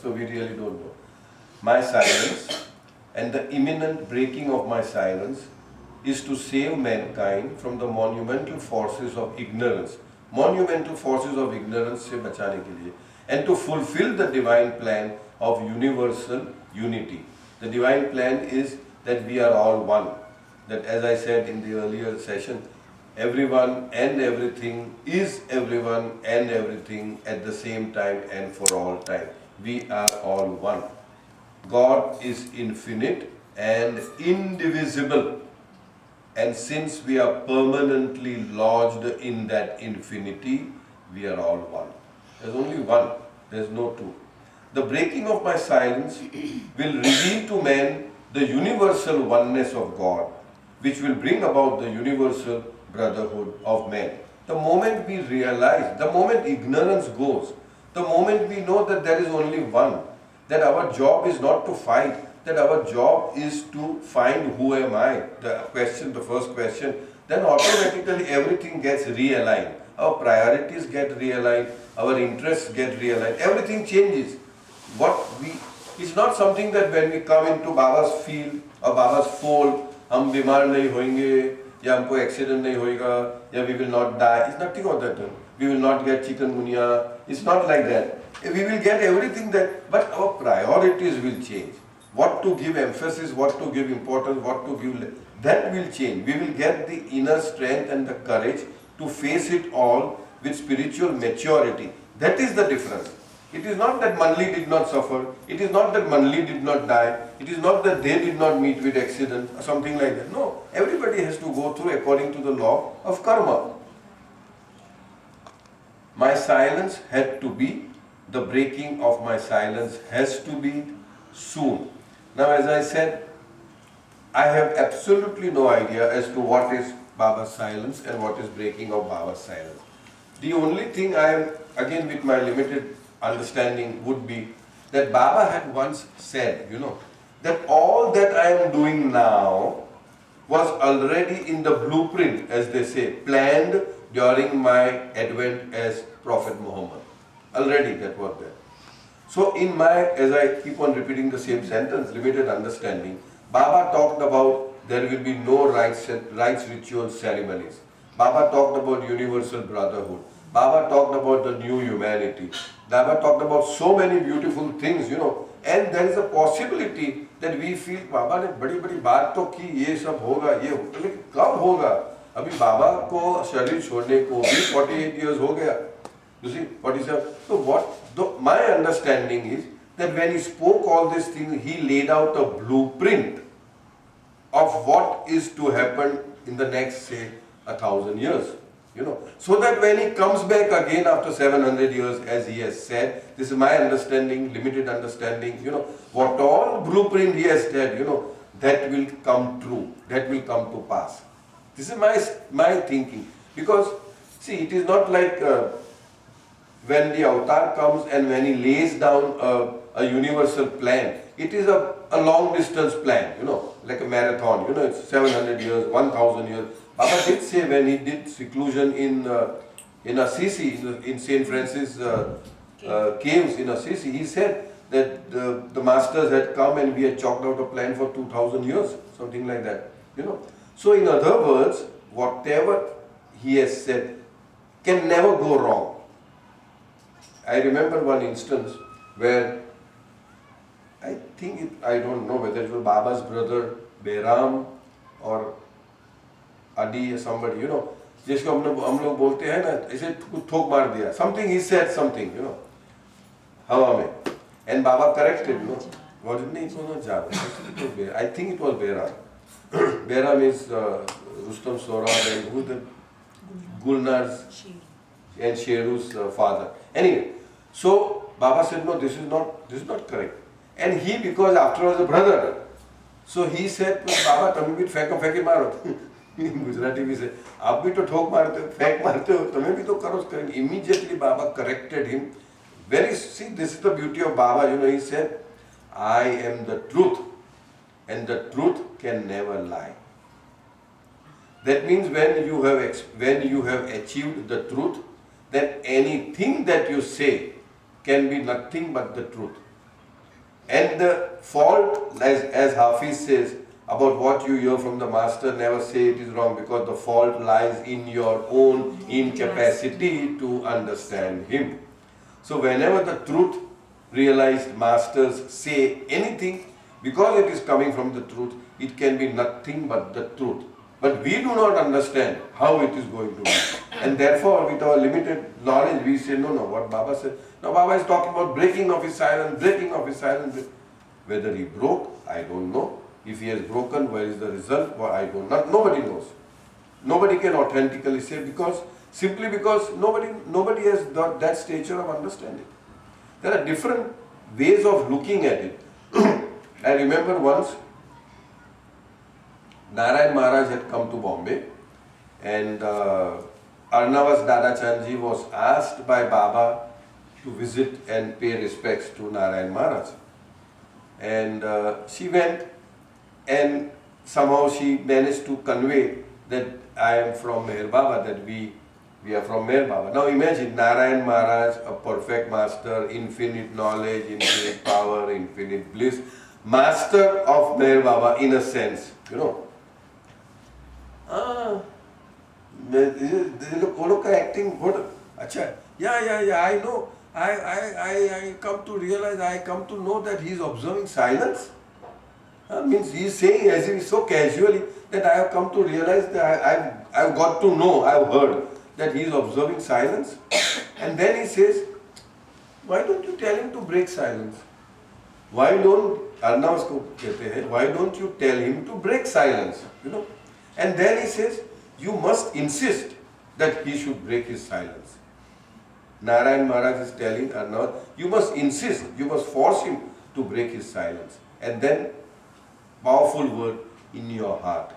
so we really don't know. My silence and the imminent breaking of my silence is to save mankind from the monumental forces of ignorance. Monumental forces of ignorance से बचाने के लिए, and to fulfill the divine plan of universal unity. The divine plan is that we are all one. That, as I said in the earlier session, everyone and everything is everyone and everything at the same time and for all time. We are all one. God is infinite and indivisible. And since we are permanently lodged in that infinity, we are all one. There's only one, there's no two. The breaking of my silence will reveal to man the universal oneness of God, which will bring about the universal brotherhood of man. The moment we realize, the moment ignorance goes, the moment we know that there is only one, that our job is not to fight, that our job is to find who am I, the first question, then automatically everything gets realigned. Our priorities get realigned, our interests get realigned, everything changes. It's not something that when we come into Baba's field or Baba's fold, हम बीमार नहीं होंगे, या हमको accident नहीं होएगा, या we will not die. It's nothing of that. We will not get chikungunya. It's not like that. We will get everything that, but our priorities will change. What to give emphasis, what to give importance, what to give, that will change. We will get the inner strength and the courage to face it all with spiritual maturity. That is the difference. It is not that Manli did not suffer. It is not that Manli did not die. It is not that they did not meet with accident or something like that. No, everybody has to go through according to the law of karma. My silence had to be, the breaking of my silence has to be soon. Now, as I said, I have absolutely no idea as to what is Baba's silence and what is breaking of Baba's silence. The only thing I am, again with my limited understanding, would be that Baba had once said, that all that I am doing now was already in the blueprint, as they say, planned during my advent as Prophet Muhammad. Already that was there. So in my, as I keep on repeating the same sentence, limited understanding, Baba talked about there will be no rites, ritual ceremonies. Baba talked about universal brotherhood. Baba talked about the new humanity. Baba talked about so many beautiful things, and there is a possibility that we feel Baba ने बड़ी बड़ी बात तो की, ये सब होगा, ये होगा, लेकिन कब होगा? अभी बाबा को शरीर छोड़ने को भी 48 years हो गया. You see, 47. So my understanding is that when he spoke all these things, he laid out a blueprint of what is to happen in the next, say, 1,000 years. So that when he comes back again after 700 years, as he has said, this is my understanding, limited understanding, what all blueprint he has said, that will come true, that will come to pass. This is my thinking. Because, see, it is not like when the avatar comes and when he lays down a universal plan, it is a long distance plan, like a marathon, it's 700 years, 1,000 years. Baba did say when he did seclusion in Assisi, in St. Francis caves in Assisi, he said that the masters had come and we had chalked out a plan for 2,000 years, something like that, So in other words, whatever he has said can never go wrong. I remember one instance where I don't know whether it was Baba's brother Behram or Adi or somebody, जिसको हम लोग बोलते हैं ना, ऐसे ठोक मार दिया. Something he said something, हवा में. And Baba corrected, Was it नहीं सुना जा. I think it was Behram. Behram is Rustam Sohrab and who the Gulnar's and Sheru's father. Anyway, so Baba said, no, this is not correct. And he, because after all is a brother, so he said, Baba, तुम भी फेंके मारो. In Gujarati we say, आप भी तो ठोक मारते हो, फेंक मारते हो, तुम्हें भी तो करो करेंगे. Immediately Baba corrected him. See, this is the beauty of Baba. He said, I am the truth, and the truth can never lie. That means when you have achieved the truth, then anything that you say can be nothing but the truth. And the fault, as Hafiz says, about what you hear from the master, never say it is wrong, because the fault lies in your own incapacity to understand him. So whenever the truth realized masters say anything, because it is coming from the truth, it can be nothing but the truth. But we do not understand how it is going to be. And therefore, with our limited knowledge, we say, no, what Baba said. Now Baba is talking about breaking of his silence, breaking of his silence. Whether he broke, I don't know. If he has broken, where is the result? Well, I don't know. Nobody knows. Nobody can authentically say, simply because nobody has that stature of understanding. There are different ways of looking at it. I remember once Narayan Maharaj had come to Bombay, and Arnavas Dada Chandji was asked by Baba to visit and pay respects to Narayan Maharaj. And she went, and somehow she managed to convey that I am from Meher Baba, that we are from Meher Baba. Now imagine Narayan Maharaj, a perfect master, infinite knowledge, infinite power, infinite bliss, master of Meher Baba in a sense, you know. लोग acting good. Acha, yeah, I know. I come to realize, I come to know that he is observing silence. Means he is saying as if so casually that I have come to realize that I've got to know, I've heard that he is observing silence. And then he says, why don't you tell him to break silence? Why don't you tell him to break silence? You know? And then he says, you must insist that he should break his silence. Narayan Maharaj is telling Arnav, you must insist, you must force him to break his silence. And then, powerful word, in your heart.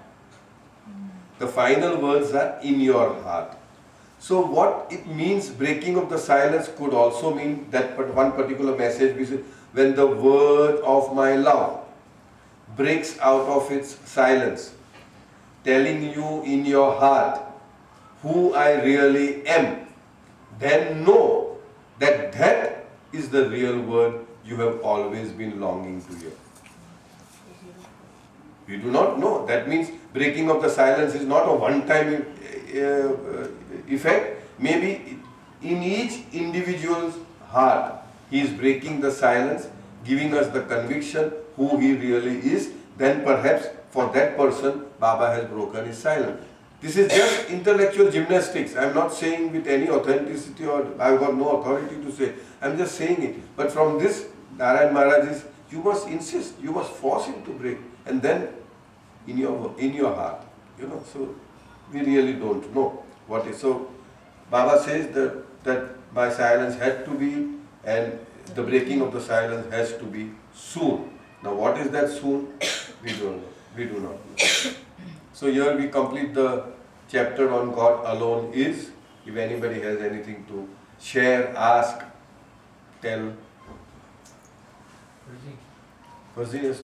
The final words are in your heart. So what it means, breaking of the silence, could also mean that one particular message, we say, when the word of my love breaks out of its silence, telling you in your heart who I really am, then know that that is the real word you have always been longing to hear. You do not know. That means breaking of the silence is not a one-time effect. Maybe in each individual's heart, he is breaking the silence, giving us the conviction who he really is. Then perhaps for that person, Baba has broken his silence. This is just intellectual gymnastics. I am not saying with any authenticity, or I have got no authority to say. I am just saying it. But from this, Narayan Maharaj is, you must insist, you must force him to break. And then in your heart, you know. So we really don't know what is. So Baba says that my silence had to be, and the breaking of the silence has to be soon. Now what is that soon? We don't know. We do not know. So here we complete the chapter on God alone is. If anybody has anything to share, ask, tell. Fazil, yes.